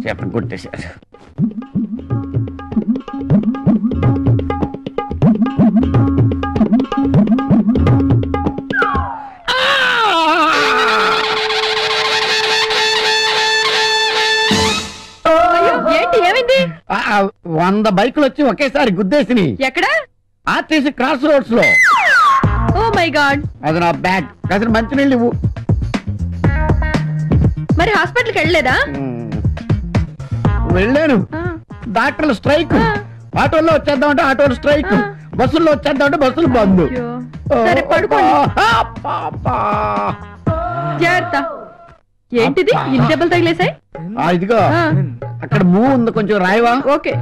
చెప్పని కొట్టేశారు. ఏంటి ఏమైంది? 100 బైకులు వచ్చి ఒకేసారి గుద్దేసిని. ఎక్కడ? ఆర్టీసీ క్రాస్ రోడ్స్ లో. Oh my God. అది నా బ్యాగ్. కాసిన మంచినీళ్ళు ఇవ్వు. మరి హాస్పిటల్కి వెళ్ళలేదా? వెళ్ళాను. డాక్టర్లు స్ట్రైక్. ఆటోల్లో వచ్చేద్దామంటే ఆటోలు స్ట్రైక్. బస్సుల్లో వచ్చేద్దామంటే బస్సులు బంద్. సరే పడుకోండి. జాగ్రత్త. ఏంటిది ఇన్ని దెబ్బలు తగిలేసాయి? ఇదిగో అక్కడ మూవ్ ఉంది, కొంచెం రాయవా? ఓకే.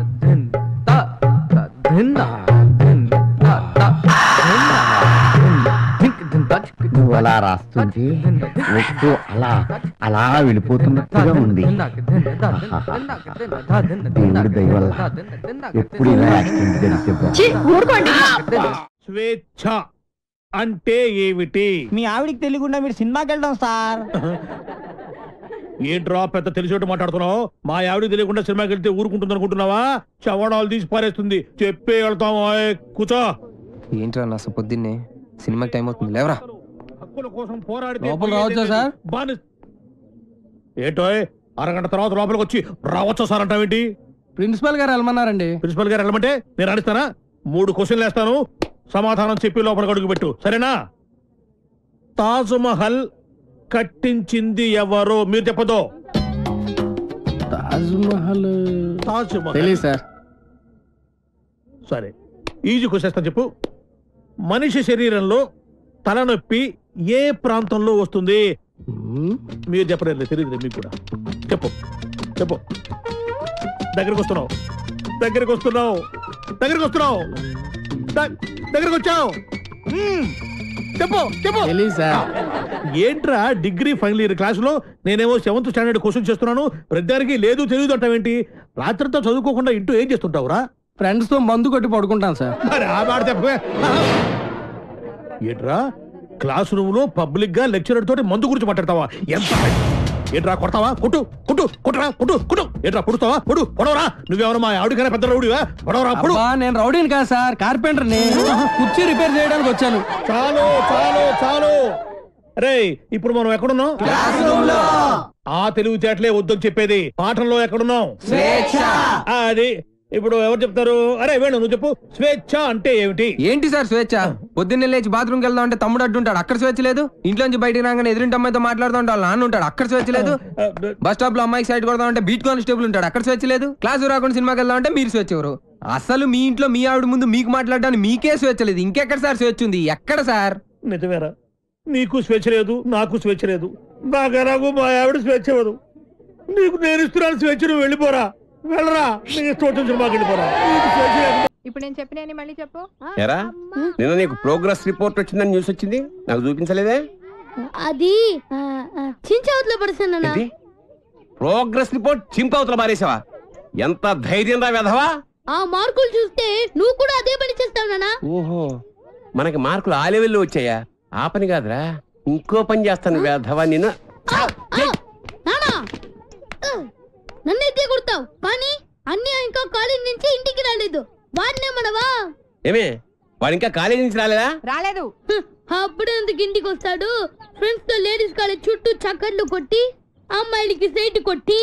నువ్వు అలా రాస్తుంది ఒట్టు అలా అలా వెళ్ళిపోతున్నట్టుగా ఉంది. దేవుడి దయ వల్ల ఎప్పుడు ఇలా యాక్సిడెంట్ జరిగితే. ఊరుకోండి. స్వేచ్ఛ అంటే ఏమిటి? మీ ఆవిడికి తెలియకుండా మీరు సినిమాకి వెళ్దాం సార్. ఏంట్రా పెద్ద తెలిసేట్టు మాట్లాడుతున్నావు? మా ఆవిడికి తెలియకుండా సినిమాకి వెళ్తే ఊరుకుంటుంది అనుకుంటున్నావా? చవడాలు తీసి పారేస్తుంది. చెప్పే వెళ్తాం. కూర్చో. ఏంట్రా నా పొద్దున్నే సినిమాకి టైం అవుతుంది, లేవరా. హక్కుల కోసం పోరాడితే రావచ్చా సార్? ఏంటో అరగంట తర్వాత లోపలికి వచ్చి రావచ్చా సార్ అంటావేంటి? ప్రిన్సిపల్ గారు వెళ్ళమన్నారండి. ప్రిన్సిపల్ గారు వెళ్ళమంటే నేను అడిస్తానా? 3 క్వశ్చన్లు వేస్తాను, సమాధానం చెప్పి లోపలికి అడుగు పెట్టు, సరేనా? తాజ్ మహల్ కట్టించింది ఎవరు? మీరు చెప్పదు. తాజ్ మహల్ తెలీదు సార్. సరే, ఈజీ క్వశ్చన్ చెప్పు. మనిషి శరీరంలో తలనొప్పి ఏ ప్రాంతంలో వస్తుంది? మీరు చెప్పలేదు, తెలియదు మీకు కూడా. చెప్పు చెప్పు. దగ్గరకు వస్తున్నావు, దగ్గరకు వస్తున్నావు, దగ్గరకు వస్తున్నావు, దగ్గరకు వచ్చావు. చెప్పు చెప్పు. ఏంట్రా డిగ్రీ ఫైనల్ ఇయర్ క్లాసులో నేనేమో 7th స్టాండర్డ్ క్వశ్చన్ చేస్తున్నాను, ప్రతిదానికి లేదు తెలియదు అంటావేంటి? రాత్రంతా చదువుకోకుండా ఇంటూ ఏం చేస్తుంటావురా? ఫ్రెండ్స్ తో మందు కొట్టి పడుకుంటాను సార్. మరి ఆ మాట చెప్పవే. ఏంట్రా క్లాస్ రూమ్ లో పబ్లిక్ గా లెక్చరర్ తోటి మందు గురించి మాట్లాడతావా? ఎంత ఏంట్రా కొడతావా? కొట్టు కొట్టు కొట్టరా కొట్టు కొట్టు. ఏంట్రా పొడుస్తావా? పొడు పొడవరా. నువ్వెవరు మా ఆవిడకైనా పెద్ద రౌడీవా? పొడవరా పొడు. నేను రౌడీని కాదు సార్, కార్పెంటర్ ని. కుర్చీ రిపేర్ చేయడానికి వచ్చాను. చాలు చాలు చాలు. రే ఇప్పుడు మనం ఎక్కడున్నాం? ఆ తెలివితేటలే వద్దని చెప్పేది. పాఠంలో ఎక్కడున్నాం? అది ఇప్పుడు ఎవరు చెప్తారు? అరే వేణు నువ్వు చెప్పు. స్వేచ్ఛ అంటే ఏమిటి? ఏంటి సార్ స్వేచ్ఛ? పొద్దున్నే లేచి బాత్రూమ్కి వెళ్దాం అంటే తమ్ముడు అడ్డుంటాడు, అక్కడ స్వేచ్ఛ లేదు. ఇంట్లోంచి బయటికి రాగానే ఎదురింటి అమ్మాయితో మాట్లాడుతూ ఉంటాడు, నాన్న ఉంటాడు, అక్కడ స్వేచ్ఛ లేదు. బస్ స్టాప్ లో అమ్మాయికి సైడ్ కొడదాం అంటే బీట్ కానిస్టేబుల్ ఉంటాడు, అక్కడ స్వేచ్ఛ లేదు. క్లాసు రాకుండా సినిమాకి వెళ్దాం అంటే మీరు స్వేచ్ఛ ఎవరు? అసలు మీ ఇంట్లో మీ ఆవిడ ముందు మీకు మాట్లాడడానికి మీకే స్వేచ్ఛ లేదు, ఇంకెక్కడ సార్ స్వేచ్ఛ ఉంది? ఎక్కడ సార్? నిజమేరా, నీకు స్వేచ్ఛ లేదు, నాకు స్వేచ్ఛ లేదు. నాకు మా ఆవిడ స్వేచ్ఛ ఇవ్వదు. నీకు నేను ఇస్తున్నాను స్వేచ్ఛ, నువ్వు వెళ్ళిపోరా. వెళ్ళరా, ఇప్పుడు నేను చెప్పిన మళ్ళీ చెప్పు. ఎరా నిన్న నీకు ప్రోగ్రెస్ రిపోర్ట్ వచ్చిందని న్యూస్ వచ్చింది, నాకు చూపించలేదే? అది చించవతలో పడుతున్నా. ప్రోగ్రెస్ రిపోర్ట్ చింపవతల మారేసావా? ఎంత ధైర్యం రా వెధవా! ఆ మార్కులు చూస్తే నువ్వు కూడా అదే పని చేస్తావు నాన్న. ఓహో, మనకి మార్కులు ఆ లెవెల్లో వచ్చాయా? ఆ పని కాదురా, ఇంకో పని చేస్తాను వెధవా నిన్ను. నన్నైతే కొడతావు కానీ అన్నీ ఇంకా కాలేజ్ నుంచి ఇంటికి రాలేదు. వాడినే మనవా? ఏమే వాడు ఇంకా కాలేజీ నుంచి రాలేదా? రాలేదు. అప్పుడే ఎందుకు ఇంటికి వస్తాడు? ఫ్రెండ్స్ తో లేడీస్ కాలేజ్ చుట్టూ చక్కర్లు కొట్టి, అమ్మాయిలకి సైట్ కొట్టి,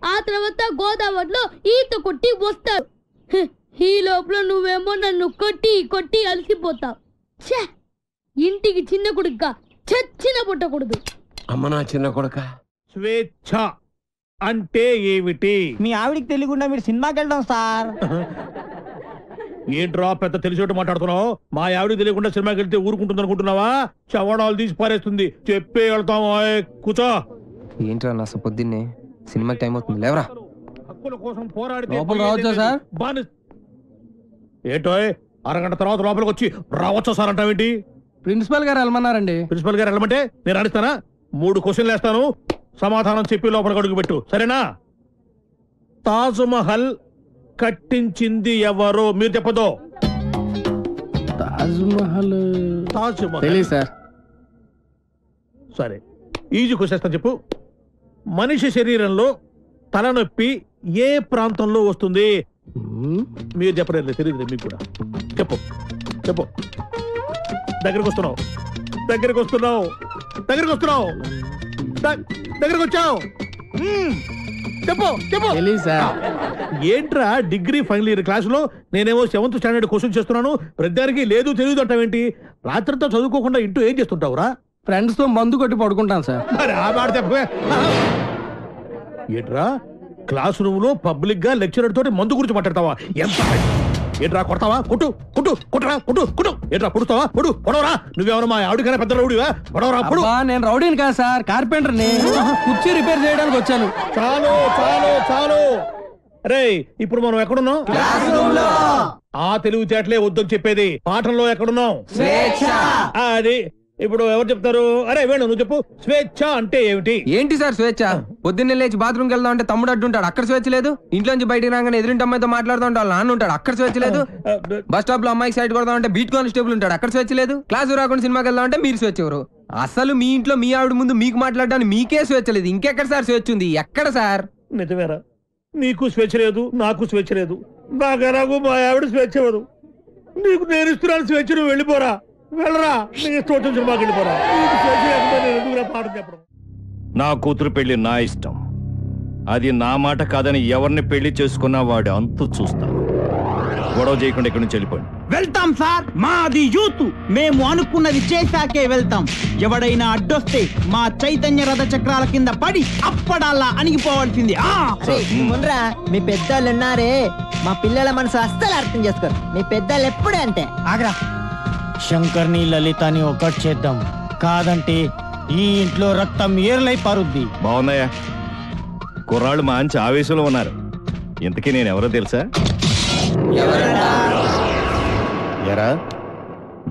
ఆ తర్వాత గోదావరిలో ఈత కొట్టి వస్తాడు. ఈ లోపల నువ్వేమో నన్ను కొట్టి కొట్టి అలసిపోతావు. ఇంటికి చిన్న కొడుకుగా చచ్చిన పుట్టకూడదు. అమ్మ నా చిన్న కొడుక. స్వేచ్ఛ అంటే ఏమిటి? మీ ఆవిడికి తెలియకుండా మీరు సినిమాకి వెళ్దాం సార్. ఏంట్రా పెద్ద తెలిసేట్టు మాట్లాడుతున్నావు? మా ఆవిడికి తెలియకుండా సినిమాకి వెళ్తే ఊరుకుంటుంది అనుకుంటున్నావా? చవడాలు తీసి పారేస్తుంది. చెప్పే వెళ్తాం. కూర్చో. ఏంట్రా నా పొద్దున్నే సినిమాకి టైం అవుతుంది, లేవరా. హక్కుల కోసం పోరాడితే రావచ్చా సార్? ఏంటో అరగంట తర్వాత లోపలికి వచ్చి రావచ్చా సార్ అంటావేంటి? ప్రిన్సిపల్ గారు వెళ్ళమన్నారండి. నేను వెళ్ళమంటే నేను అడిస్తానా? 3 క్వశ్చన్లు వేస్తాను, సమాధానం చెప్పి లోపలికి అడుగు పెట్టు, సరేనా? తాజ్ మహల్ కట్టించింది ఎవరు? మీరు చెప్పదు. తాజ్ మహల్ తెలీదు సార్. సరే, ఈజీ క్వశ్చన్ చెప్పు. మనిషి శరీరంలో తలనొప్పి ఏ ప్రాంతంలో వస్తుంది? మీరు చెప్పలేదు, తెలియదు మీకు కూడా. చెప్పు చెప్పు. దగ్గరకు వస్తున్నావు, దగ్గరకు వస్తున్నావు, దగ్గరకు వస్తున్నావు, దగ్గరకు వచ్చావు. చెప్పు చెప్పు. ఏంట్రా డిగ్రీ ఫైనల్ ఇయర్ క్లాసులో నేనేమో 7th స్టాండర్డ్ క్వశ్చన్ చేస్తున్నాను, ప్రతిదానికి లేదు తెలియదు అంటావేంటి? రాత్రంతా చదువుకోకుండా ఇంటూ ఏం చేస్తుంటావురా? ఫ్రెండ్స్ తో మందు కొట్టి పడుకుంటాను సార్. మరి ఆ మాట చెప్పవే. ఏంట్రా క్లాస్ రూమ్ లో పబ్లిక్ గా లెక్చరర్ తోటి మందు గురించి మాట్లాడతావా? ఎంత ఏంట్రా కొడతావా? కొట్టు కొట్టు కొట్టరా కొట్టు కొట్టు. ఏంట్రా పొడుస్తావా? పొడు పొడవరా. నువ్వెవరు మా ఆవిడకైనా పెద్ద రౌడీవా? పొడవరా పొడు. నేను రౌడీని కాదు సార్, కార్పెంటర్ ని. కుర్చీ రిపేర్ చేయడానికి వచ్చాను. చాలు చాలు చాలు. రే ఇప్పుడు మనం ఎక్కడున్నాం? ఆ తెలివితేటలే వద్దని చెప్పేది. పాఠంలో ఎక్కడున్నాం? అది ఇప్పుడు ఎవరు చెప్తారు? అరే వేణు నువ్వు చెప్పు. స్వేచ్ఛ అంటే ఏమిటి? ఏంటి సార్ స్వేచ్ఛ? పొద్దున్నే లేచి బాత్రూమ్కి వెళ్దాం అంటే తమ్ముడు అడ్డుంటాడు, అక్కడ స్వేచ్ఛ లేదు. ఇంట్లోంచి బయటికి రాగానే ఎదురింటి అమ్మాయితో మాట్లాడుతూ ఉంటాడు, వాళ్ళ నాన్న ఉంటాడు, అక్కడ స్వేచ్ఛ లేదు. బస్ స్టాప్ లో అమ్మాయికి సైడ్ కొడదాం అంటే బీట్ కానిస్టేబుల్ ఉంటాడు, అక్కడ స్వేచ్ఛ లేదు. క్లాసు రాకుండా సినిమాకి వెళ్దాం అంటే మీరు స్వేచ్ఛ ఎవరు? అసలు మీ ఇంట్లో మీ ఆవిడ ముందు మీకు మాట్లాడడానికి మీకే స్వేచ్ఛ లేదు, ఇంకెక్కడ సార్ స్వేచ్ఛ ఉంది? ఎక్కడ సార్? నిజమేరా, నీకు స్వేచ్ఛ లేదు, నాకు స్వేచ్ఛ లేదు. నాకు మా ఆవిడ స్వేచ్ఛ ఇవ్వదు. నీకు నేను ఇస్తున్నాను స్వేచ్ఛ, నువ్వు వెళ్ళిపోరా. వెళ్ళరా, నీకు ఇష్టం వచ్చిన సినిమాకి వెళ్ళిపోరా. నీకు స్వేచ్ఛ లేకపోతే నేను ఎందుకురా పాఠం చెప్పడం? నా కూతురు పెళ్లి నా ఇష్టం. అది నా మాట కాదని ఎవరిని పెళ్లి చేసుకున్నా వాడు అంతు చూస్తాను. గొడవ చేయకుండా ఇక్కడి నుంచి వెళ్ళిపోండి. వెళ్తాం సార్, మాది యూత్. మేము అనుకున్నది చేశాకే వెళ్తాం. ఎవడైనా అడ్డొస్తే మా చైతన్య రథ చక్రాల కింద పడి అప్పడాలా అణిగిపోవాల్సింది. మీ పెద్దోళ్ళు ఉన్నారే, మా పిల్లల మనసు అస్సలు అర్థం చేసుకోరు. మీ పెద్దలు ఎప్పుడే అంతే. ఆగ్రా, శంకర్ని లలితని ఒకటి చేద్దాం, కాదంటే ఈ ఇంట్లో రక్తం ఏర్లై పారుద్ది. బాగున్నాయా? కుర్రాళ్ళు మంచి ఆవేశంలో ఉన్నారు. ఇంతకీ నేను ఎవరో తెలుసా? ఎరా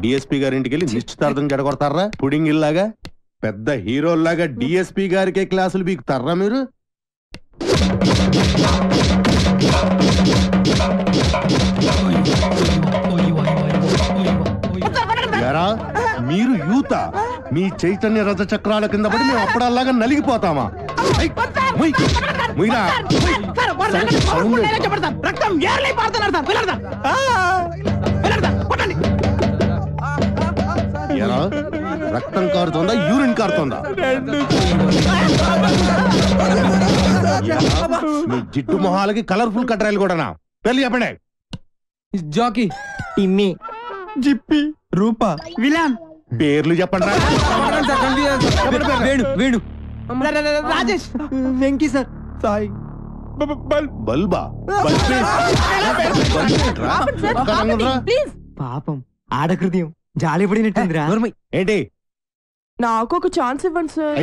డిఎస్పీ గారింటికి వెళ్ళి నిశ్చితార్థం జడగొడతారా? పుడింగ్ ఇల్లాగా పెద్ద హీరోల్లాగా డిఎస్పీ గారికే క్లాసులు బీకుతారా మీరు? ఎరా మీరు యూత, మీ చైతన్య రథ చక్రాల కింద పడి మేము అప్పుడల్లాగా నలిగిపోతామా? ఎరా రక్తం కారుతోందా, యూరిన్ కారుతోందా? మీ జిడ్డు మొహాలకి కలర్ఫుల్ కట్రాయలు కూడానా? పెళ్లి చెప్పండి. జాకీ, టిమ్మి, జిప్పి, రూపా, విలాన్ పేర్లు చెప్పండి. వేణు వేణు రాజేష్, వెంకీ సార్, సాయి, బల్బా పాపం ఆడ హృదయం జాలి పడినట్టుందిరా. ఏంటి? నాకు ఒక ఛాన్స్ ఇవ్వండి సార్.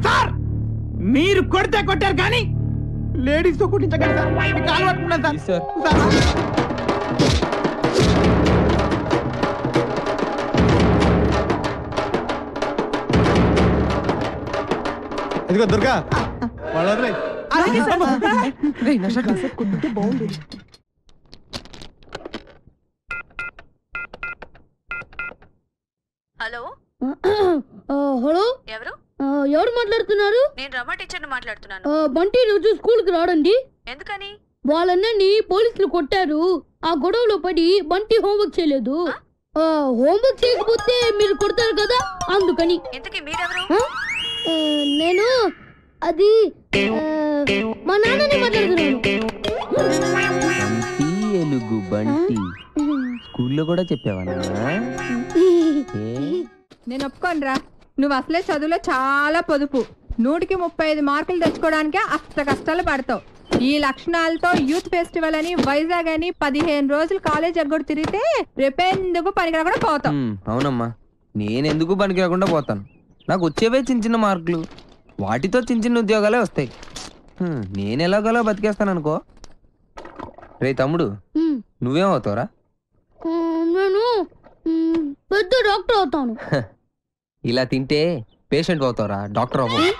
సార్ మీరు కొడితే కొట్టారు కానీ లేడీస్ తో కుట్టించగలరు సార్. మీకు అలవాటు ఉన్నది సార్. ఇదిగో దుర్గా, హలో హలో, ఎవరు? ఎవరు మాట్లాడుతున్నారు? నేను రమా టీచర్ మాట్లాడుతున్నాను. బంటి రోజు స్కూల్ కి రాడండి. ఎందుకని? వాళ్ళని పోలీసులు కొట్టారు. ఆ గొడవలో పడి బంటి హోంవర్క్ చేయలేదు. హోంవర్క్ చేయకపోతే మీరు కొడతారు కదా, అందుకని. ఇంతకీ మీరెవరు? నేను అది మా నాన్నని మాట్లాడుతున్నాను. ఎలుగు బంటి స్కూల్లో కూడా చెప్పావా? నేను ఒప్పుకోనరా, నువ్వు అసలే చదువులో చాలా పొదుపు. 100కి 35 మార్కులు తెచ్చుకోవడానికే అష్ట కష్టాలు పడతావు. ఈ లక్షణాలతో యూత్ ఫెస్టివల్ అని వైజాగ్ అని 15 రోజులు కాలేజ్ ఎగ్గొడు తిరిగితే రేపెందుకు పనికిరాకుండా పోతాం. అవునమ్మా, నేనెందుకు పనికి రాకుండా పోతాను? నాకు వచ్చేవే చిన్న చిన్న మార్కులు, వాటితో చిన్న చిన్న ఉద్యోగాలే వస్తాయి. నేను ఎలాగోలా బతికేస్తాను అనుకో. రే తమ్ముడు, నువ్వేమవుతావురా? నేను పెద్ద డాక్టర్ అవుతాను. ఇలా తింటే పేషెంట్ అవుతావురా, డాక్టర్ అవ్వవు.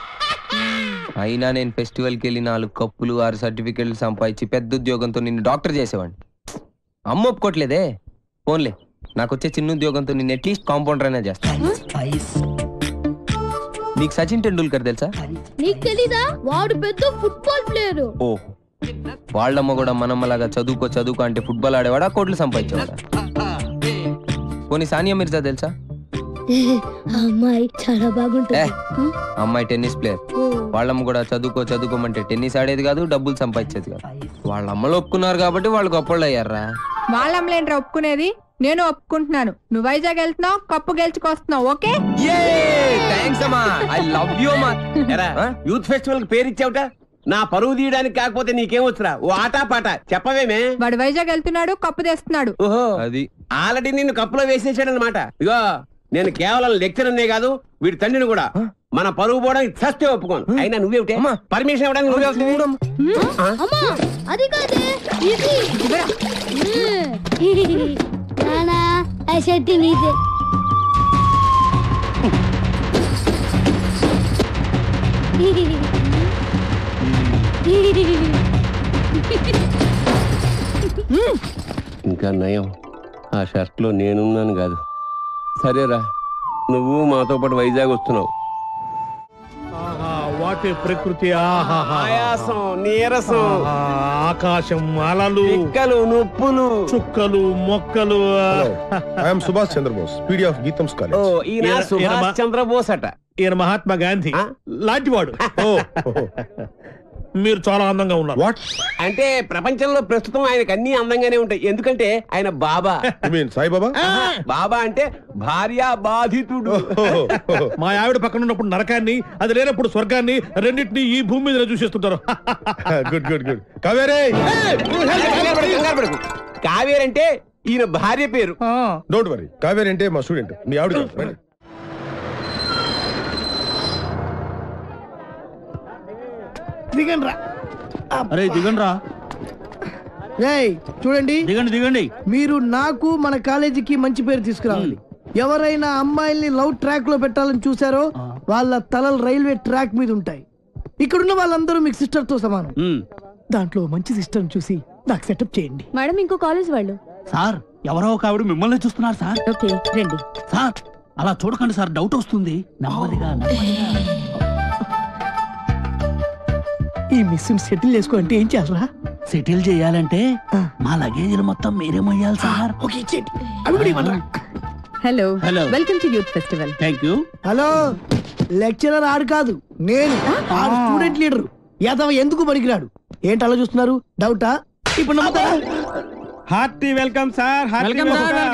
అయినా నేను ఫెస్టివల్కి వెళ్ళి 4 కప్పులు 6 సర్టిఫికెట్లు సంపాదించి పెద్ద ఉద్యోగంతో నిన్ను డాక్టర్ చేసేవాడిని. అమ్మ ఒప్పుకోవట్లేదే. ఫోన్లే, నాకు వచ్చే చిన్న ఉద్యోగంతో నిన్ను అట్లీస్ట్ కాంపౌండర్ అయినా చేస్తాను. నీకు సచిన్ టెండూల్కర్ తెలుసా? నీకు తెలీదా? వాడు పెద్ద ఫుట్బాల్ ప్లేయర్. ఓ, వాళ్ళమ్మ కూడా మనమ్మలాగా చదువుకో అంటే ఫుట్బాల్ ఆడేవాడా, కోట్లు సంపాదించేవాడా? పోనీ సానియా మిర్జా తెలుసా? అమ్మాయి చాలా బాగుంటుంది. అమ్మాయి టెన్నిస్ ప్లేయర్. వాళ్ళమ్మ కూడా చదువుకోమంటే టెన్నిస్ ఆడేది కాదు, డబ్బులు సంపాదించేది కాదు. వాళ్ళ అమ్మలు ఒప్పుకున్నారు కాబట్టి వాళ్ళు గొప్పళ్ళు అయ్యారా? వాళ్ళమ్మలేంట్రా ఒప్పుకునేది, నేను ఒప్పుకుంటున్నాను. నువ్వు వైజాగ్ వెళ్తున్నావు, కప్పు గెలుచుకొస్తున్నావు. ఓకే, యూత్ ఫెస్టివల్ కి పేరు ఇచ్చావుట. నా పరువు తీయడానికి కాకపోతే నీకేం వచ్చురా? ఓ ఆటా పాట చెప్పవేమే? వాడు వైజాగ్ వెళ్తున్నాడు, కప్పు తెస్తున్నాడు. ఓహో, అది ఆల్రెడీ నిన్ను కప్పులో వేసేసాడు అనమాట. ఇగో నేను కేవలం లెక్చరర్నే కాదు, వీడి తండ్రిని కూడా. మన పరువు పోవడానికి చస్తే ఒప్పుకోను. అయినా నువ్వేమిటే పర్మిషన్ ఇవ్వడానికి నువ్వే అది కాదే ఇది నీదే. ఇంకా నయం ఆ షర్ట్ లో నేనున్నాను కాదు. సరేరా, నువ్వు మాతో పాటు వైజాగ్ వస్తున్నావు. వాటి ప్రకృతి, ఆయాసం, నీరసం, ఆకాశం, అలలు, పిక్కలు, నొప్పులు, చుక్కలు, మొక్కలు. I'm Subhash Chandrabose, PD of GITAM's college. ఈయన సుభాష్ చంద్రబోస్ అట. ఈయన మహాత్మా గాంధీ లాంటివాడు. మీరు చాలా అందంగా ఉన్నారు. వాట్ అంటే ప్రపంచంలో ప్రస్తుతం ఆయనకు అన్ని అందంగానే ఉంటాయి. ఎందుకంటే ఆయన బాబా. సాయిబాబా? బాబా అంటే భార్య బాధితుడు. మా ఆవిడ పక్కన ఉన్నప్పుడు నరకాన్ని, అది లేనప్పుడు స్వర్గాన్ని, రెండింటినీ ఈ భూమి మీద చూసేస్తుంటారు. Good good good. కావేరే, కావేరి అంటే ఈయన భార్య పేరు. Don't worry. కావేరి అంటే మా స్టూడెంట్, మీ ఆవిడ. దిగండ్రా. అరే దిగండి రా. చూడండి, దిగండి. మీరు నాకు మన కాలేజీకి మంచి పేరు తీసుకురావాలి. ఎవరైనా అమ్మాయిల్ని లవ్ ట్రాక్ లో పెట్టాలని చూసారో వాళ్ళ తలలు రైల్వే ట్రాక్ మీద ఉంటాయి. ఇక్కడున్న వాళ్ళందరూ మీకు సిస్టర్ తో సమానం. దాంట్లో మంచి సిస్టర్ చూసి నాకు సెటప్ చేయండి. మేడం, ఇంకో కాలేజ్ వాళ్ళు. సార్, ఎవరో ఒక ఆవిడ మిమ్మల్ని చూస్తున్నారు సార్. ఓకే, రండి. సార్, అలా చూడకండి సార్, డౌట్ వస్తుంది. నెమ్మదిగా. ఈ మిస్ సెటిల్ చేసుకో అంటే ఏం చేయాలరా? సెటిల్ చేయాలంటే మా లగేజీలు మొత్తం మీరే మొయ్యాలి సార్. ఓకే, ఇచ్చేయండి. అవి కూడా ఇవ్వండి. Hello, hello, welcome to youth festival. Thank you. Hello, lecturer ఆడు కాదు, నేను ఆడు స్టూడెంట్ లీడర్. యాదవ ఎందుకు పనికిరాడు? ఏంటి అలా చూస్తున్నారు? డౌటా? ఇప్పుడు నమ్ముతారా? Hearty welcome sir.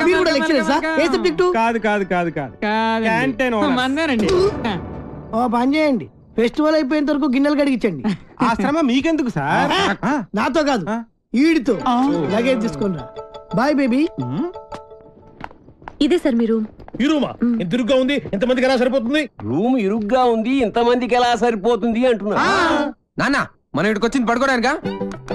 మీరు కూడా లెక్చరర్ సార్? ఏ సబ్జెక్టు? కాదు. క్యాంటీన్ మందేనండి. ఓ పని చేయండి, ఫెస్టివల్ అయిపోయేంత వరకు గిన్నెలు కడిగించండి. ఆ శ్రమ మీకెందుకు సార్? నాతో కాదు, ఈడితో. లగేజ్ తీసుకుని రా. Bye baby. ఇదే సార్ మీ రూమ్. ఈ రూమా? ఇంత ఇరుగ్గా ఉంది, ఇంతమందికి ఎలా సరిపోతుంది? రూమ్ ఇరుగ్గా ఉంది, ఇంతమందికి ఎలా సరిపోతుంది అంటున్నా. నాన్న, మనం ఇక్కడికి వచ్చింది పడుకోవడానికా?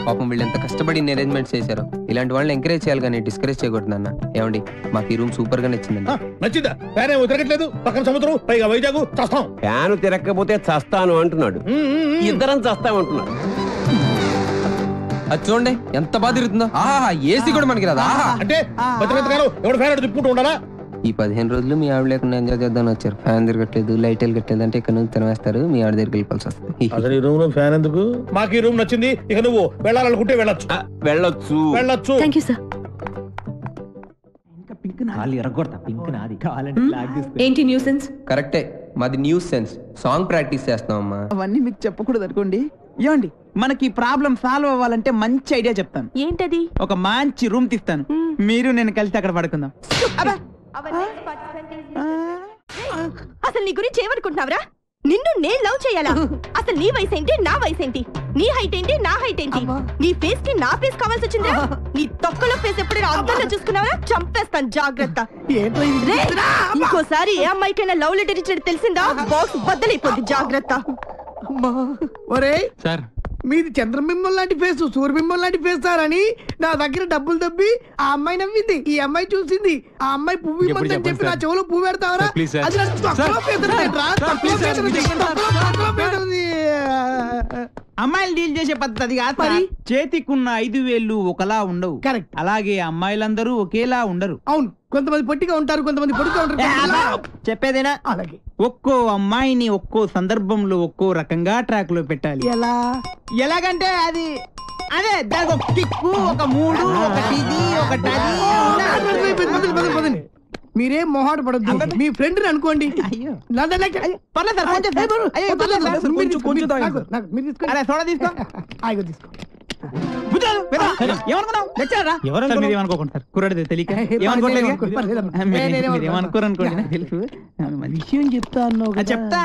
పాపం వీళ్ళు ఎంత కష్టపడి అరేంజ్మెంట్స్ చేశారు. ఇలాంటి వాళ్ళని ఎంకరేజ్ చేయాలి కానీ డిస్కరేజ్ చేయకూడదు నాన్న. ఏమండి, మాకు ఈ రూమ్ సూపర్ గా నచ్చిందండి. నచ్చిందా? ఫ్యాన్ ఏమో తిరగట్లేదు, పక్కన సముద్రం, పైగా వైజాగ్. చస్తాం. ఫ్యాన్ తిరగకపోతే చస్తాను అంటున్నాడు. ఇద్దరం చస్తామంటున్నాడు. అది చూడండి ఎంత బాగా తిరుగుతుందో. ఆహా, ఏసీ కూడా మనకి రాదా? అంటే ఎవడు ఫ్యాన్ తిప్పుకుంటూ ఉండాలా? ఈ 15 రోజులు మీ ఆవిడ లేకుండా ఎంజాయ్ చేద్దాం వచ్చారు. ఫ్యాన్ తిరగట్లేదు, లైట్ వెళ్ళగట్లేదు అంటే ఇక్కడ నుంచి తినేస్తారు. మీ ఆవిడ దగ్గరికి వెళ్ళిపోవాల్సి వస్తుంది. అసలు ఈ రూమ్ లో ఫ్యాన్ ఎందుకు? మాకు ఈ రూమ్ నచ్చింది. ఇక నువ్వు వెళ్ళాలనుకుంటే వెళ్ళొచ్చు. Thank you sir. ఏంటి న్యూసెన్స్? కరెక్టే, మాది న్యూస్ సెన్స్. సాంగ్ ప్రాక్టీస్ చేస్తాం అమ్మా. అవన్నీ మీకు చెప్పకూడదు అనుకోండి. ఏమండి, మనకి ప్రాబ్లం సాల్వ్ అవ్వాలంటే మంచి ఐడియా చెప్తాను. ఏంటది? ఒక మంచి రూమ్ తీస్తాను, మీరు నేను కలిసి అక్కడ పడుకుందాం. అసలు నీ గురించి ఏమనుకుంటున్నావురా? నిన్ను నేను లవ్ చేయాలా? అసలు నీ వయసు ఏంటి, నా వయసు ఏంటి? నీ హైట్ ఏంటి, నా హైట్ ఏంటి? నీ ఫేస్ కి నా ఫేస్ కావాల్సి వచ్చిందా? నీ తొక్కలో ఫేస్ ఎప్పుడైనా అద్దంలో చూసుకున్నావా? చంపేస్తాను, జాగ్రత్త. ఇంకోసారి ఏ అమ్మాయికైనా లవ్ లెటర్ ఇచ్చినట్టు తెలిసిందా, బాక్స్ బద్దలైపోద్ది, జాగ్రత్త. ఒరే సార్, మీది చంద్రబింబం లాంటి ఫేస్, సూర్యబింబం లాంటి ఫేస్ సార్ అని నా దగ్గర డబ్బులు దబ్బి ఆ అమ్మాయి నవ్వింది. ఈ అమ్మాయి చూసింది, ఆ అమ్మాయి పువ్వు ఇవ్వమని చెప్పి నా చెవులో పువ్వు పెడతావరా? అది నాకు తొక్కలో పేదది రా, తొక్కలో పేదది, తొక్కలో పేదది. అమ్మాయిలు డీల్ చేసే పద్ధతి కాదు సార్. చేతికున్న 5,000 ఒకలా ఉండవు. కరెక్ట్. అలాగే అమ్మాయిలందరూ ఒకేలా ఉండరు. అవును, కొంతమంది పొట్టిగా ఉంటారు, కొంతమంది పొడుగా ఉంటారు. చెప్పేదేనా? అలాగే ఒక్కో అమ్మాయిని ఒక్కో సందర్భంలో ఒక్కో రకంగా ట్రాక్ లో పెట్టాలి. ఎలాగంటే అది అదే దానికి ఒక కిక్కు, ఒక మూడు, ఒక ఇది, ఒక మీరేం మొహాట పడద్దు, మీ ఫ్రెండ్ అనుకోండి. కుర్రాడితే తెలియక ఏమనుకోరనుకోండి. తెలుసు విషయం చెప్తా అన్నావు, చెప్తా.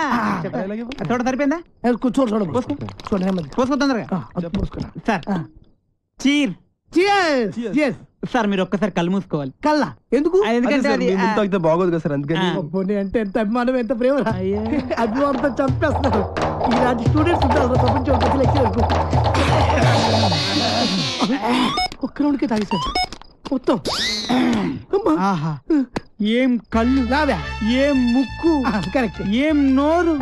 చూడ సరిపోయిందా? పోసుకో తొందరగా సార్. Cheer sir. మీరు ఒక్కసారి కళ్ళు మూసుకోవాలి. కల్లా ఎందుకు? ఎందుకంటే బాగోదు కదా సార్, అందుకని. అంటే ఎంత అభిమానం, ఎంత ప్రేమ. అభిమానంతో చంపేస్తున్నారు. ఇలాంటి స్టూడెంట్స్ ఉంటారు ప్రపంచం. ఒక్క రౌండ్కే తాగేశారు మొత్తం. ఏం కళ్ళు, ఏం ముక్కు, కరెక్ట్. ఏం నోరు,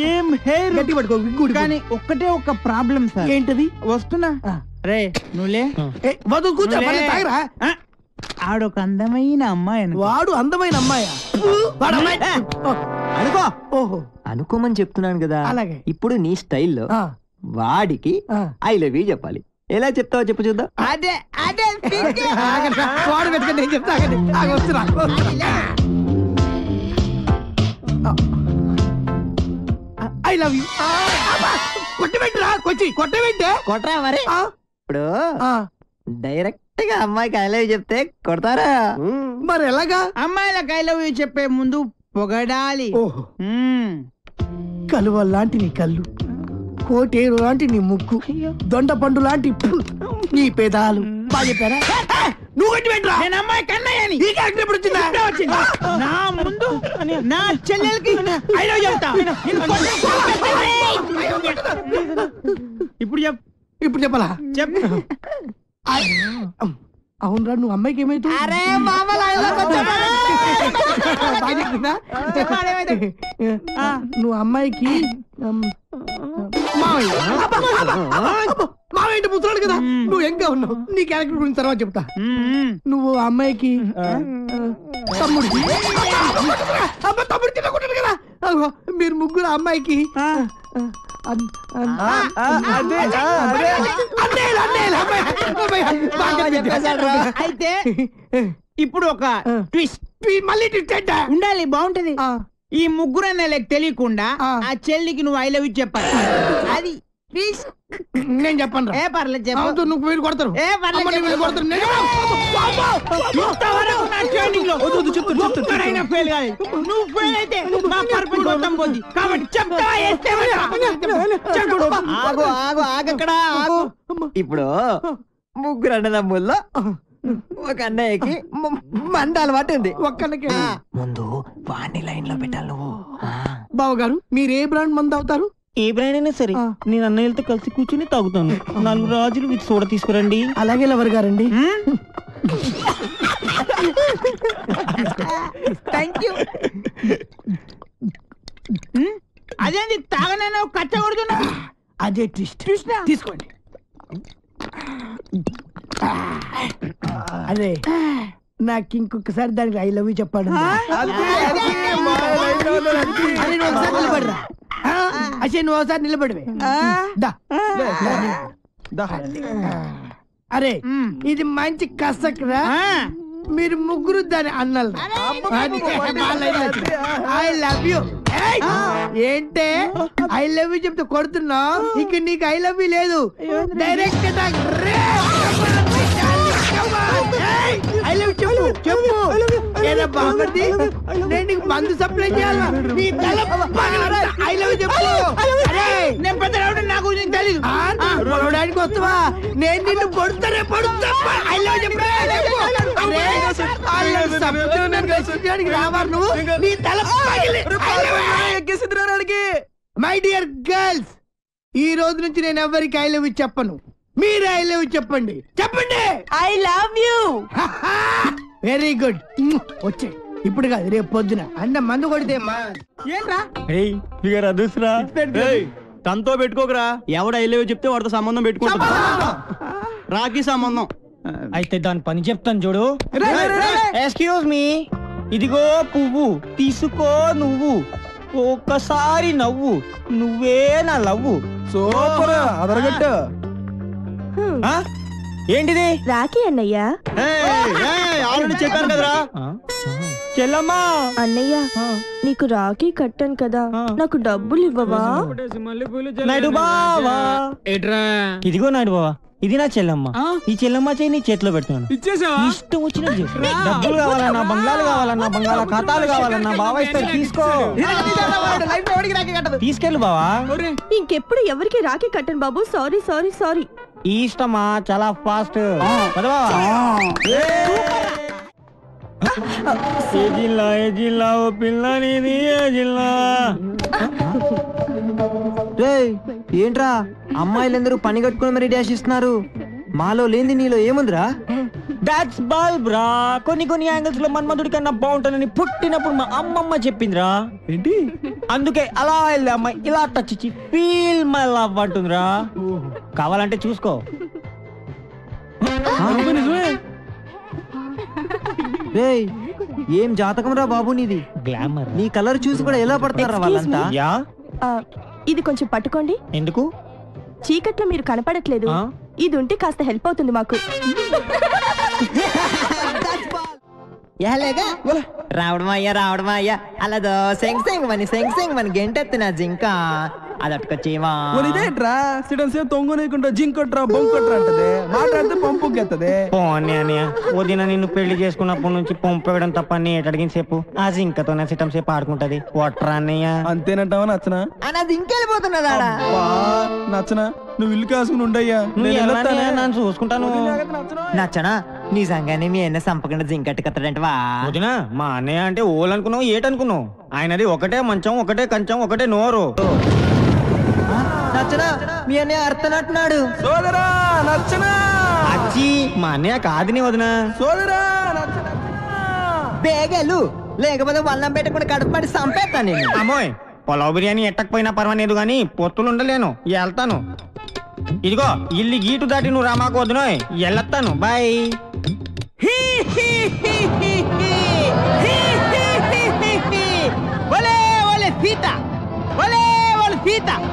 ఏం హెయిర్. గట్టి పట్టుకో. కానీ ఒక్కటే ఒక ప్రాబ్లం సార్. ఏంటది? వస్తున్నా రే నువ్వులే. తాగరా. ఆడొక అందమైన అమ్మాయి. వాడు అందమైన అమ్మాయా? అనుకో. ఓహో, అనుకోమని చెప్తున్నాను కదా. అలాగే. ఇప్పుడు నీ స్టైల్లో వాడికి ఐ లవ్ యూ చెప్పాలి. ఎలా చెప్తావో చెప్పు చూద్దాం. అదే అదే వాడు పెట్టుకుని నేను చెప్తా. I love you. కొట్టబెట్టరా, కొట్టబెట్టే కొట్టరా మరి. ఇప్పుడు డైరెక్ట్ గా అమ్మాయికి ఐ లవ్ యూ చెప్తే కొడతారా? మరి ఎలాగా? అమ్మాయిలకు ఐ లవ్ యూ చెప్పే ముందు పొగడాలి. కలువ లాంటి నీ కళ్ళు, కోటేరు లాంటి నీ ముక్కు, దొండ పండు లాంటి నీ పేదాలు. బాగా చెప్పారా? నువ్వు కట్టి పెట్టరా. నేను అమ్మాయి కన్నయ్యని. ఈ క్యారెక్టర్ ఎప్పుడు వచ్చిందా? నా ముందు నా చెల్లెలకి ఐ లవ్ యూ చెప్తా. ఇప్పుడు చెప్పాలా? చెప్పు. అవునరా, నువ్వు అమ్మాయికి ఏమైతే నువ్వు అమ్మాయికి మావేంటి ముసలాడు కదా, నువ్వు ఎంగా ఉన్నావు. నీ క్యారెక్టర్ గురించి తర్వాత చెప్తా. నువ్వు అమ్మాయికి తమ్ముడు తినకుంటాడు కదా. మీరు ముగ్గురు అమ్మాయికి అయితే ఇప్పుడు ఒక ట్విస్ట్. మళ్ళీ ట్విస్ట్ ఉండాలి, బాగుంటది. ఈ ముగ్గురు అన్నలకు తెలియకుండా ఆ చెల్లికి నువ్వు ఐ లవ్ యూ చెప్పాలి. అది నేను చెప్పను. ఏ పర్లేదు చెప్పు. నువ్వు మీరు కొడతారు. ఏ పర్లేదు కొడతారు. నువ్వు ఫెయిల్ అయితే మా పర్పస్ మొత్తం పోద్ది. కాబట్టి చెప్తావా? ఆగు ఆగు ఆగక్కడ ఆగు. ఇప్పుడు ముగ్గురు అన్నదమ్ముల్లో ఒక అన్నయ్యకి మండాల వాటి ఉంది. ఒక్కళ్ళకి ముందు వాణ్ణి లైన్ లో పెట్టాలి నువ్వు. బావగారు, మీరు ఏ బ్రాండ్ మందు అవుతారు? ఏ బ్రాండ్ అయినా సరే నేను అన్నయ్యలతో కలిసి కూర్చుని తాగుతాను. 4 రాజులు విత్ సోడా తీసుకురండి. అలాగే లవర్ గారండి. Thank you. అదేంటి తాగనైనా కచ్చ కొడుతున్నా? అదే ట్విస్ట్. తీసుకోండి. అదే నాకు ఇంకొకసారి దానికి ఐ లవ్ యూ చెప్పాడు. అసలు నువ్వు ఒకసారి నిలబడివే. అరే ఇది మంచి కసక్రా. మీరు ముగ్గురు దాని అన్నలు. I love you. ఏంటే ఐ లవ్ యూ చెప్తే కొడుతున్నావు? ఇక నీకు ఐ లవ్ యూ లేదు. డైరెక్ట్ ఐ లవ్ చెప్పు చెప్పు. ఏదో బాగుంది. నేను నీకు మందు సప్లై చేయాలా? ఐ లవ్ చెప్పు. నేను పెద్ద నాకు తెలీదు. పొడవడానికి వస్తావా? నేను నిన్ను పొడుతానే పొడుతా. ఐ లవ్ చెప్పు. రావాలి నువ్వు. నీ తల మై డియర్ గర్ల్స్, ఈ రోజు నుంచి నేను ఎవరికి ఐ లవ్ యూ చెప్పను. మీరు ఐ లవ్ యూ చెప్పండి. చెప్పండి I love you. Very good. వచ్చే ఇప్పుడు కాదు, రేపు పొద్దున. అన్న మందు కొడితే ఏంట్రా తనతో పెట్టుకోకరా, ఎవడ వెళ్ళేవో చెప్తే వాడితో సంబంధం పెట్టుకుంటా. రాఖీ సంబంధం. అయితే దాని పని చెప్తాను చూడు. ఎక్స్క్యూజ్ మీ, ఇదిగో పువ్వు తీసుకో నువ్వు, ఒక్కసారి నవ్వు, నువ్వే నా లవ్వు. సూపర్ అదరగట్టు. ఏంటిది? రాఖీ అన్నయ్య. ఆల్రెడీ చెప్పాను కదరా. చెల్లమ్మా. అన్నయ్య నీకు రాఖీ కట్టాను కదా, నాకు డబ్బులు ఇవ్వవా? నాయుడు బావా. ఇదిగో నాయుడు బావా, ఇది నా చెల్లమ్మ. ఈ చెల్లమ్మ చేయి నీ చేతిలో పెడుతున్నాను. ఇష్టం వచ్చిన డబ్బులు కావాలన్నా, బంగ్లాలు కావాలన్నా, బంగాళా ఖాతాలు కావాలన్నా బావా ఇస్తాడు, తీసుకో. తీసుకెళ్ళు బావా. ఇంకెప్పుడు ఎవరికి రాఖీ కట్టను బాబు. Sorry sorry sorry. ఈ ఇష్టమా, చాలా ఫాస్ట్. ఏ జిల్లా ఓ పిల్ల నీది ఏ జిల్లా? ఏంట్రా అమ్మాయిలందరూ పని కట్టుకుని మరి డాష్ ఇస్తున్నారు, మాలో లేని నీలో ఏముందిరా? దాట్స్ బల్బ్ రా. కొన్ని యాంగిల్స్ లో మన్మధుడి కన్నా బాగుంటానని పుట్టినప్పుడు మా అమ్మమ్మ చెప్పిందిరా. ఏంటి? అందుకే అలా వెళ్ళి అమ్మాయి ఇలా టచ్ ఇచ్చి ఫీల్ మై లవ్ అంటుందిరా. కావాలంటే చూసుకో. ఏం జాతకం రా బాబు నీది. గ్లామర్. నీ కలర్ చూసి కూడా ఎలా పడతారా వాళ్ళంతా? ఇది కొంచెం పట్టుకోండి. ఎందుకు? చీకట్లో మీరు కనపడట్లేదు, ఇది ఉంటే కాస్త హెల్ప్ అవుతుంది మాకు. రావడమా అయ్యా అలా సెంగ్ మని గెంటెత్తిన జింక అదట్టుకొచ్చేవా. ఇదేంట్రా సిడన్ సేపు తొంగనీకుంటా జింకొట్రా బొంకొట్రా అంటది, మాట్లాడితే పంపుకెత్తది. వదిన నిన్ను పెళ్లి చేసుకున్నప్పటి నుంచి పంపేయడం తప్ప అడిగిన సేపు ఆ జింకతోనే సిటం సేపు ఆడుకుంటది. కొట్రా అన్నయ్య. అంతేనంటావా నచ్చనా? అది ఇంకెళ్ళిపోతున్నదా? నచ్చనా? నువ్వు ఇల్లు కాసుకుని ఉండయ్యా, నన్ను చూసుకుంటాను. నచ్చనా? నిజంగానే మీ అన్న సంపకుండా జింకట్టు కత్తడంటవా? వదినా, మా అన్నయ్య అంటే ఓలనుకున్నావు ఏటనుకున్నావు? ఆయనది ఒకటే మంచం, ఒకటే కంచం, ఒకటే నోరు. నచ్చనా? మీ అన్నయ్య అర్థనట్టున్నాడు. సోదరా నచ్చనా? అచ్చి మా అన్నయ్య కాదుని వదినా. సోదరా బేగలు లేకపోతే వల్లం పెట్టకుండా కడుపుపడి సంపేస్తాను నేను. అమ్మోయ్, పొలావ్ బిర్యానీ ఎట్టకపోయినా పర్వాలేదు గానీ పొత్తులు ఉండలేను, వెళ్తాను. ఇదిగో ఇల్లు గీటు దాటి నువ్వు రామాకు వద్దునోయ్, వెళ్ళొస్తాను. బాయ్.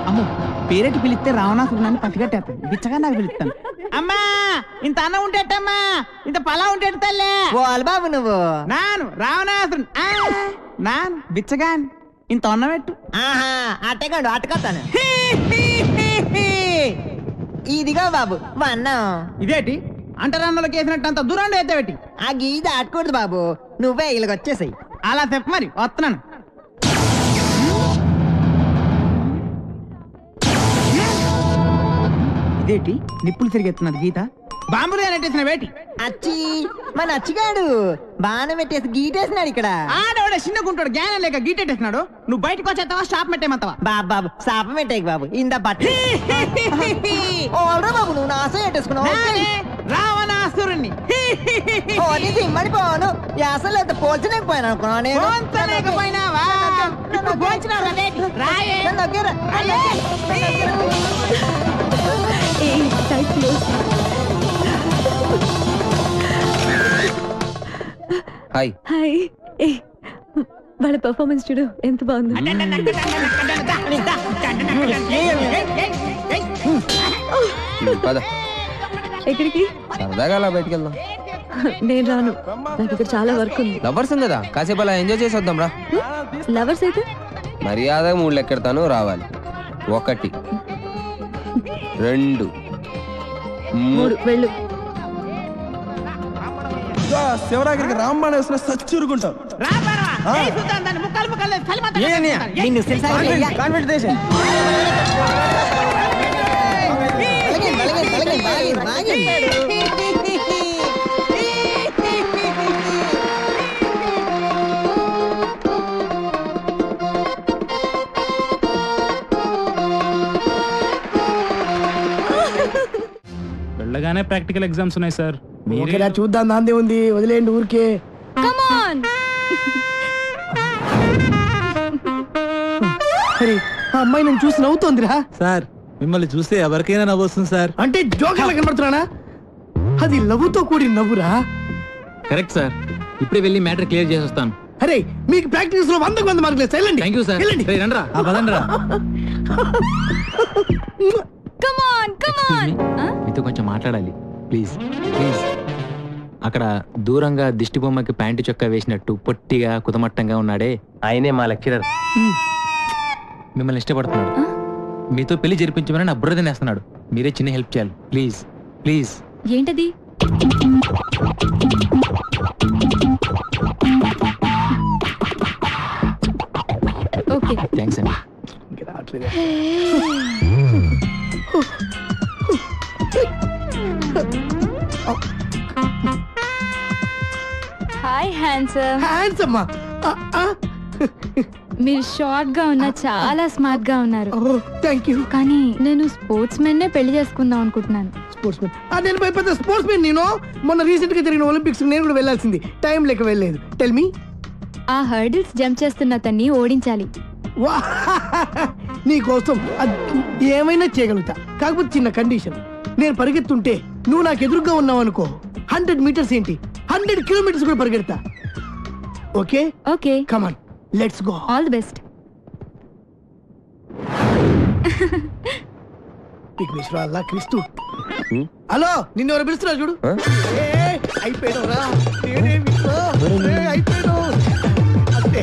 అమ్మో, పేరెట్టి పిలిస్తే రావణాసురుని పసిగట్టేస్తాను, బిచ్చగా నాకు పిలుస్తాను. అమ్మా ఇంత అన్నం ఉంటేటమ్మా, ఇంత పలా ఉంటేట తల్లే. బాబు నువ్వు నాను రావణాసురుని నాను బిచ్చగాని ఇంత అన్నం పెట్టు. అట్టగాడు అట్టకొస్తాను. ఇదిగో బాబు వన్నం. ఇదేటి అంటరాన్నులకు వేసినట్టు అంత దూరం అయితే పెట్టి ఆ గీ దాటకూడదు బాబు, నువ్వే ఇలాగ వచ్చేసాయి. అలా చెప్పు మరి, వస్తున్నాను. ఇదేటి నిప్పులు తిరిగెత్తున్నది గీత, బాంబులు నెట్టేసిన వేటి. అచ్చి మన అచ్చిగాడు బాణం పెట్టేసి గీటేసినాడు ఇక్కడ. ఆడవాడే చిన్నగుంటాడు, జ్ఞానం లేక గీటెట్టేసినాడు. నువ్వు బయటకు వచ్చేస్తావా షాప్ పెట్టేమంతావా? బాబు శాపం పెట్టేకి బాబు, ఇంద బట్ట బాబు నువ్వు నాశం పెట్టేసుకున్నావు. రావణాసురుణ్ణి మడిపోను అసలు ఎంత పోల్చలేకపోయాను అనుకున్నా నేను. హాయ్. హాయ్. వాళ్ళ పర్ఫార్మెన్స్ చూడు ఎంత బాగుంది. పద. ఎక్కడికి? సరదాగా అలా బయటికి వెళ్దాం. నేను రాను, నాకు ఇక్కడ చాలా వర్క్ ఉంది. లవర్స్ కదా, కాసేపు అలా ఎంజాయ్ చేసి వద్దాం రా. లవర్స్ అయితే మర్యాద 3 లెక్కెడతాను, రావాలి. 1 2 3 వెళ్ళు. శివరాగిరికి రాంబాణ వేసిన సచ్చురుకుంటాం. వెళ్ళగానే ప్రాక్టికల్ ఎగ్జామ్స్ ఉన్నాయి సార్. ఓకేనా, చూద్దాం, దాందే ఉంది, వదిలేండి ఊరికే. ఆ అమ్మాయి నన్ను చూసి నవ్వుతోందిరా. సార్ మిమ్మల్ని చూస్తే ఎవరికైనా నవ్వు వస్తుంది సార్. అంటే జోకర్లా కనబడుతున్నానా? అది లవ్వుతో కూడి నవ్వురా. కరెక్ట్ సార్, ఇప్పుడే వెళ్ళి మ్యాటర్ క్లియర్ చేసి వస్తాను. అరే మీకు ప్రాక్టీస్ లో 100 మార్కులు వెళ్ళండి. Thank you sir. రండ్రా. మీతో కొంచెం మాట్లాడాలి ప్లీజ్ ప్లీజ్. అక్కడ దూరంగా దిష్టి బొమ్మకి ప్యాంటు చొక్కా వేసినట్టు పొట్టిగా కుతమట్టంగా ఉన్నాడే, ఆయనే మా లెక్చరర్. మిమ్మల్ని ఇష్టపడుతున్నాడు. మీతో పెళ్లి జరిపించమని నా బుర్ర తినేస్తున్నాడు. మీరే చిన్న హెల్ప్ చేయాలి ప్లీజ్ ప్లీజ్. ఏంటది? ఓకే థ్యాంక్స్ అండి. Hi handsome. హ్యాండ్సమ్. మీరు షార్ట్ గా ఉన్నా చాలా స్మార్ట్ గా ఉన్నారు. Thank you. కానీ నేను స్పోర్ట్స్ మెన్ నే పెళ్లి చేసుకుందాం అనుకుంటున్నాను. Sports men? నేను భయపడ్డ స్పోర్ట్స్ మెన్. నేను మొన్న రీసెంట్ గా జరిగిన ఒలింపిక్స్ నేను కూడా వెళ్ళాల్సింది, టైం లేక వెళ్ళలేదు. Tell me. ఆ హర్డిల్స్ జంప్ చేస్తున్న అతన్ని ఓడించాలి. నీ కోసం ఏమైనా చేయగలుగుతా, కాకపోతే చిన్న కండిషన్. నేను పరిగెత్తుంటే నువ్వు నాకు ఎదురుగా ఉన్నావు అనుకో, 100 మీటర్స్ ఏంటి 100 కిలోమీటర్స్ కూడా పరిగెడతా. Okay? Okay. Come on, let's go. All the best. అల్లా క్రీస్తు. హలో, నిన్ను ఎవరు పిలుస్తున్నారు చూడు. అయిపోయావురా, అయిపోయావు. అంతే.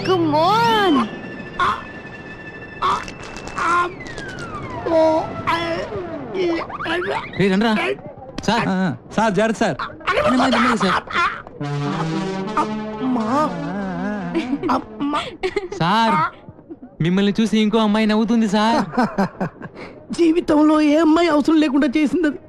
Come on. రండ్రా సార్. సార్ జాగ్రత్త సార్. సార్ మిమ్మల్ని చూసి ఇంకో అమ్మాయి నవ్వుతుంది సార్. జీవితంలో ఏ అమ్మాయి అవసరం లేకుండా చేసింది అది.